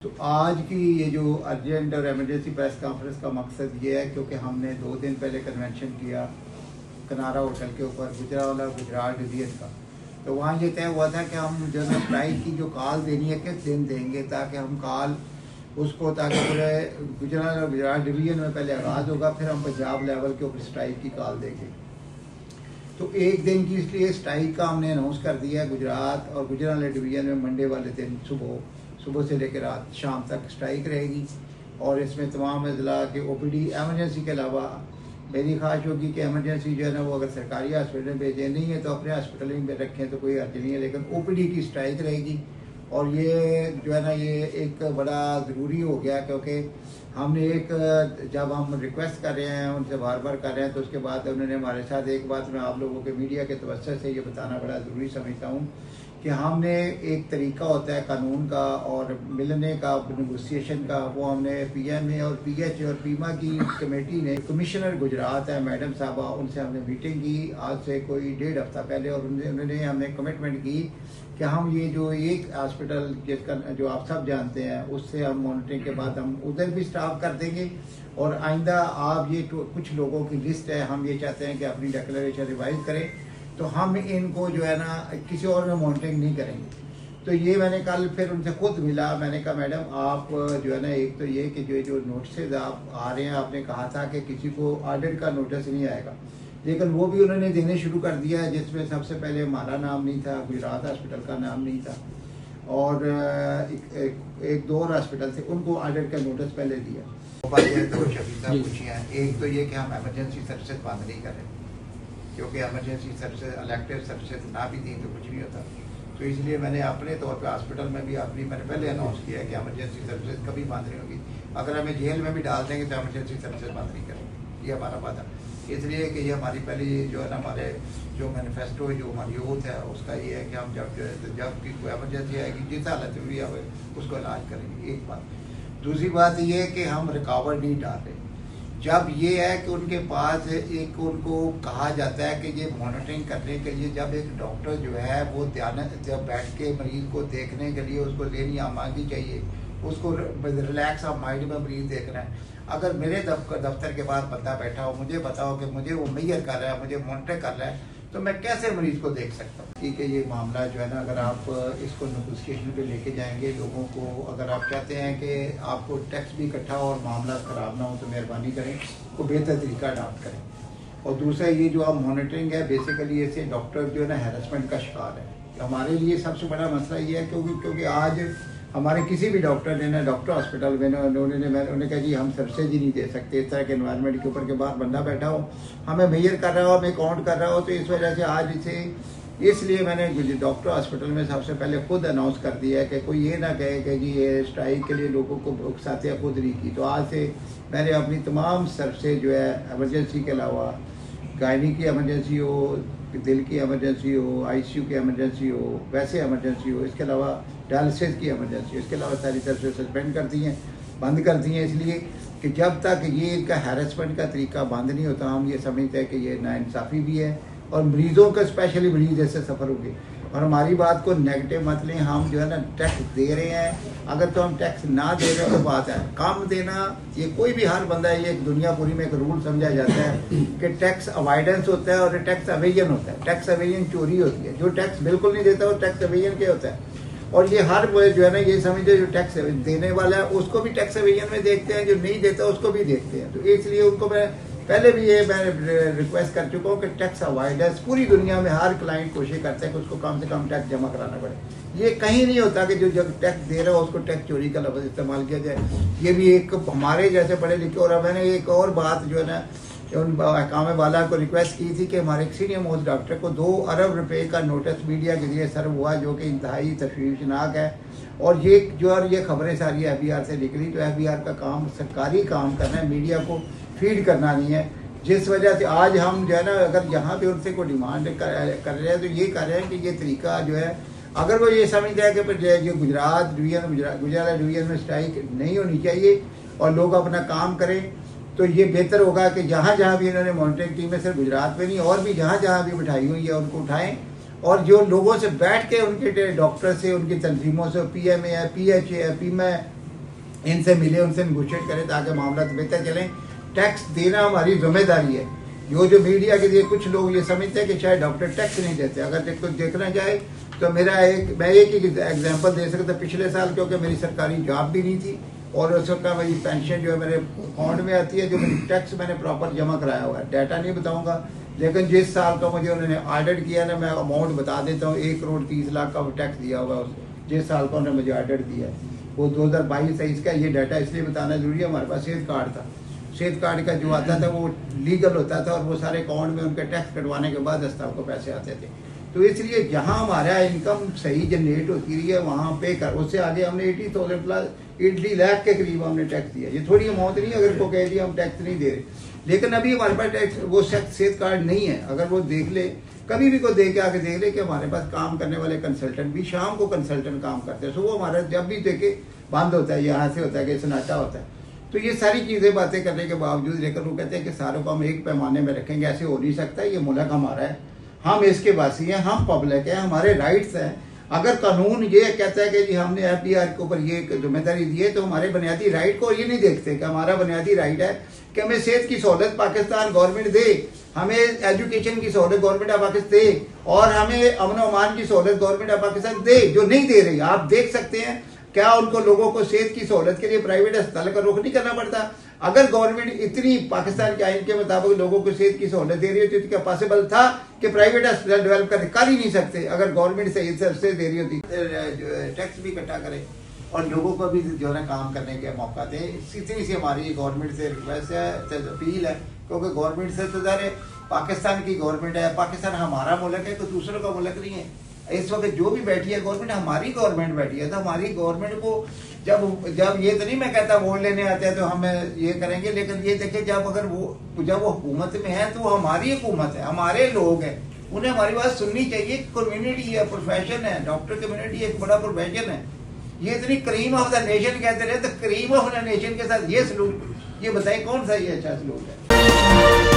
तो आज की ये जो अर्जेंट और इमरजेंसी प्रेस कॉन्फ्रेंस का मकसद ये है क्योंकि हमने 2 दिन पहले कन्वेंशन किया कनारा होटल के ऊपर गुजरावाला गुजरात डिवीजन का। तो वहाँ ये तय हुआ था कि हम जो है स्ट्राइक की जो कॉल देनी है किस दिन देंगे ताकि हम कॉल उसको ताकि पूरे गुजरात और गुजरात डिवीजन में पहले आगाज़ होगा, फिर हम पंजाब लेवल के ऊपर स्ट्राइक की कॉल देंगे। तो एक दिन की इसलिए स्ट्राइक का हमने अनाउंस कर दिया है। गुजरात और गुजरात डिवीजन में मंडे वाले दिन सुबह से लेकर रात शाम तक स्ट्राइक रहेगी और इसमें तमाम अजला के ओपीडी एमरजेंसी के अलावा मेरी ख्वाहिश होगी कि एमरजेंसी जो है ना वो अगर सरकारी हॉस्पिटल में भेजें, नहीं है तो अपने हॉस्पिटल में रखें तो कोई अर्ज नहीं है, लेकिन ओपीडी की स्ट्राइक रहेगी। और ये जो है ना ये एक बड़ा ज़रूरी हो गया क्योंकि हमने जब हम रिक्वेस्ट कर रहे हैं उनसे बार बार कर रहे हैं तो उसके बाद उन्होंने हमारे साथ एक बात मैं आप लोगों के मीडिया के तवज्जो से ये बताना बड़ा ज़रूरी समझता हूँ कि हमने एक तरीका होता है कानून का और मिलने का नेगोशिएशन का, वो हमने पीएमए और पीएच और पीमा की कमेटी ने कमिश्नर गुजरात है मैडम साहबा, उनसे हमने मीटिंग की आज से कोई 1.5 हफ्ता पहले और उन्होंने हमें कमिटमेंट की कि हम ये जो एक हॉस्पिटल जिसका जो आप सब जानते हैं उससे हम मॉनिटरिंग के बाद हम उधर भी स्टाफ कर देंगे और आइंदा आप ये कुछ लोगों की लिस्ट है, हम ये चाहते हैं कि अपनी डिक्लेरेशन रिवाइज करें तो हम इनको जो है ना किसी और में मॉनिटरिंग नहीं करेंगे। तो ये मैंने कल फिर उनसे खुद मिला, मैंने कहा मैडम आप जो है ना एक तो ये कि जो नोटिस आप आ रहे हैं आपने कहा था कि किसी को ऑडिट का नोटिस नहीं आएगा, लेकिन वो भी उन्होंने देने शुरू कर दिया है जिसमें सबसे पहले हमारा नाम नहीं था, गुजरात हॉस्पिटल का नाम नहीं था और एक दो और हॉस्पिटल थे उनको ऑडिट का नोटिस पहले दिया। दो शबीता पूछी हैं, एक तो ये कि हम एमरजेंसी सर्विसेज बंद नहीं करें क्योंकि एमरजेंसी सर्विसेज इलेक्टिव सर्विसेज ना भी दी तो कुछ नहीं होता। तो इसलिए मैंने अपने तौर पे हॉस्पिटल में भी मैंने पहले अनाउंस किया है कि एमरजेंसी सर्विसेज कभी बंद नहीं होगी, अगर हमें जेल में भी डाल देंगे तो एमरजेंसी सर्विसेज बंद नहीं करेंगे, ये हमारा वादा। इसलिए कि ये हमारी पहली जो है ना हमारे जो मैनिफेस्टो जो हमारी यूथ है उसका ये है कि हम जब की कोई एमरजेंसी आएगी जिस हालत में भी आए उसको इलाज करेंगे, एक बात। दूसरी बात ये है कि हम रुकावट नहीं डाल रहे। जब ये है कि उनके पास एक उनको कहा जाता है कि ये मॉनिटरिंग करने के लिए जब एक डॉक्टर जो है वो जब बैठ के मरीज को देखने के लिए उसको लेनी आमादी चाहिए, उसको रिलैक्स ऑफ माइंड में मरीज देखना है। अगर मेरे दफ्तर के बाद बंदा बैठा हो, मुझे बताओ कि मुझे वो मेजर कर रहा है, मुझे मॉनिटर कर रहा है, तो मैं कैसे मरीज को देख सकता हूँ। ठीक है, ये मामला जो है ना अगर आप इसको नेगोशिएशन पे लेके जाएंगे लोगों को, अगर आप चाहते हैं कि आपको टैक्स भी इकट्ठा हो और मामला खराब ना हो तो मेहरबानी करें को बेहतर तरीका अडाप्ट करें। और दूसरा ये जो आप मॉनिटरिंग है बेसिकली ऐसे डॉक्टर जो है ना हैरेसमेंट का शिकार है। हमारे लिए सबसे बड़ा मसला ये है क्योंकि आज हमारे किसी भी डॉक्टर ने ना डॉक्टर हॉस्पिटल में उन्होंने कहा जी हम सर्विसेज ही नहीं दे सकते, इस तरह के एनवायरनमेंट के ऊपर के बाद बंदा बैठा हो हमें मेजर कर रहा हो हमें काउंट कर रहा हो, तो इस वजह से आज इसलिए मैंने डॉक्टर हॉस्पिटल में सबसे पहले खुद अनाउंस कर दिया है कि कोई ये ना कहे कि जी ये स्ट्राइक के लिए लोगों को उकसाते खुद नहीं की। तो आज से मैंने अपनी तमाम सर्विसेज जो है एमरजेंसी के अलावा गायनी की एमरजेंसी हो, दिल की एमरजेंसी हो, आईसीयू की एमरजेंसी हो, वैसे एमरजेंसी हो, इसके अलावा डायलिसिस की एमरजेंसी हो, इसके अलावा सारी सर्विसेज सस्पेंड कर दी हैं, बंद कर दी हैं, इसलिए कि जब तक ये इनका हैरेसमेंट का तरीका बंद नहीं होता हम ये समझते हैं कि ये नाइंसाफ़ी भी है और मरीज़ों का स्पेशली मरीज़ ऐसे सफ़र होंगे। और हमारी बात को नेगेटिव मत लें, हम जो है ना टैक्स दे रहे हैं, अगर तो हम टैक्स ना दे रहे हो तो बात है कम देना, ये कोई भी हर बंदा ये दुनिया पूरी में एक रूल समझा जाता है कि टैक्स अवॉइडेंस होता है और टैक्स अवेजन होता है। टैक्स अवेजन चोरी होती है, जो टैक्स बिल्कुल नहीं देता वो टैक्स अवेजन क्या होता है। और ये हर जो है ना ये समझते जो टैक्स देने वाला है उसको भी टैक्स अवेजन में देखते हैं, जो नहीं देता उसको भी देखते हैं। तो इसलिए उनको मैं पहले भी ये मैं रिक्वेस्ट कर चुका हूँ कि टैक्स अवॉइडेंस पूरी दुनिया में हर क्लाइंट कोशिश करता है कि उसको कम से कम टैक्स जमा कराना पड़े। ये कहीं नहीं होता कि जो जब टैक्स दे रहा हो उसको टैक्स चोरी का लफ्ज़ इस्तेमाल किया जाए। ये भी एक हमारे जैसे पढ़े लिखे। और मैंने एक और बात जो है ना उन कामे वाला को रिक्वेस्ट की थी कि हमारे एक सीनियर मोस्ट डॉक्टर को 2 अरब रुपए का नोटिस मीडिया के लिए सर्व हुआ जो कि इंतहाई तशवीशनाक है। और ये खबरें सारी FBR से निकली, तो FBR का काम सरकारी काम करना है, मीडिया को फीड करना नहीं है। जिस वजह से आज हम जो है ना अगर यहाँ पे उनसे कोई डिमांड कर रहे हैं तो ये कर रहे हैं कि ये तरीका जो है अगर वो ये समझते हैं कि जो गुजरात डिवीजन में स्ट्राइक नहीं होनी चाहिए और लोग अपना काम करें, तो ये बेहतर होगा कि जहाँ जहाँ भी इन्होंने मॉनिटरिंग टीम में सिर्फ गुजरात में नहीं और भी जहाँ जहाँ भी बिठाई हुई है उनको उठाएं और जो लोगों से बैठ के उनके डॉक्टर से उनकी तंजीमों से PMA है, PHA है, पीमा है, इनसे मिले, उनसे नेगोशिएट करें ताकि मामला बेहतर चलें। टैक्स देना हमारी जिम्मेदारी है। जो मीडिया के लिए कुछ लोग ये समझते हैं कि शायद डॉक्टर टैक्स नहीं देते। अगर कुछ देखना जाए तो मैं एक ही एग्जांपल दे सकता। पिछले साल क्योंकि मेरी सरकारी जॉब भी नहीं थी और उस वक्त मेरी पेंशन जो है मेरे अकाउंट में आती है, जो मेरी टैक्स मैंने प्रॉपर जमा कराया हुआ है, डाटा नहीं बताऊंगा, लेकिन जिस साल का मुझे उन्होंने ऑडिट किया ना, मैं अमाउंट बता देता हूँ। 1,30,00,000 का टैक्स दिया हुआ है जिस साल का उन्होंने मुझे ऑडिट दिया है, वो 2022-23 का। ये डाटा इसलिए बताना जरूरी है, हमारे पास सेहत कार्ड था। सेहत कार्ड का जो आता था वो लीगल होता था और वो सारे अकाउंट में उनके टैक्स कटवाने के बाद अस्पताल को पैसे आते थे। तो इसलिए जहाँ हमारा इनकम सही जनरेट होती रही है वहाँ पे कर, उससे आगे हमने 80,000 प्लस 80 लाख के करीब हमने टैक्स दिया। ये थोड़ी अमाउंट नहीं, अगर को कह दिया हम टैक्स नहीं दे रहे, लेकिन अभी हमारे पास टैक्स वो सेहत कार्ड नहीं है। अगर वो देख ले, कभी भी को देख के आके देख ले कि हमारे पास काम करने वाले कंसल्टेंट भी शाम को कंसल्टेंट काम करते हैं, तो वो हमारा जब भी देखे बंद होता है, यहाँ से होता है कि सन्नाटा होता है। तो ये सारी चीज़ें बातें करने के बावजूद लेकर वो कहते हैं कि सारों को हम एक पैमाने में रखेंगे, ऐसे हो नहीं सकता। ये मुल्क हमारा है, हम इसके वासी हैं, हम पब्लिक हैं, हमारे राइट्स हैं। अगर कानून ये कहता है कि जी हमने FDR के ऊपर ये जिम्मेदारी दी है, तो हमारे बुनियादी राइट को ये नहीं देखते कि हमारा बुनियादी राइट है कि हमें सेहत की सहूलत पाकिस्तान गवर्नमेंट दे, हमें एजुकेशन की सहूलत गवर्नमेंट ऑफ पाकिस्तान दे, और हमें अमन अमान की सहूलत गवर्नमेंट ऑफ पाकिस्तान दे, जो नहीं दे रही। आप देख सकते हैं क्या उनको लोगों को सेहत की सहूलत के लिए प्राइवेट अस्पताल का रुख नहीं करना पड़ता। अगर गवर्नमेंट इतनी पाकिस्तान के आइन के मुताबिक लोगों को सेहत की सहूलत दे रही होती तो क्या पॉसिबल था कि प्राइवेट अस्पताल डेवलप कर ही नहीं सकते। अगर गवर्नमेंट सही से दे रही होती, टैक्स भी इकट्ठा करे और लोगों को भी जो है काम करने का मौका दे। इतनी सी हमारी गवर्नमेंट से रिक्वेस्ट है, अपील है, क्योंकि गवर्नमेंट से तो ज़ाहिर है पाकिस्तान की गवर्नमेंट है, पाकिस्तान हमारा मुल्क है, कोई दूसरों का मुल्क नहीं है। इस वक्त जो भी बैठी है गवर्नमेंट, हमारी गवर्नमेंट बैठी है, तो हमारी गवर्नमेंट को जब ये तो नहीं मैं कहता वोट लेने आते हैं तो हम ये करेंगे, लेकिन ये देखिए जब वो हुकूमत में है तो वो हमारी हुकूमत है, हमारे लोग हैं, उन्हें हमारी बात सुननी चाहिए। कम्युनिटी है, प्रोफेशन है, डॉक्टर कम्युनिटी एक बड़ा प्रोफेशन है। ये इतनी क्रीम ऑफ द नेशन कहते रहे, तो क्रीम ऑफ द नेशन के साथ ये सलूक, ये बताइए कौन सा ये अच्छा सलूक है।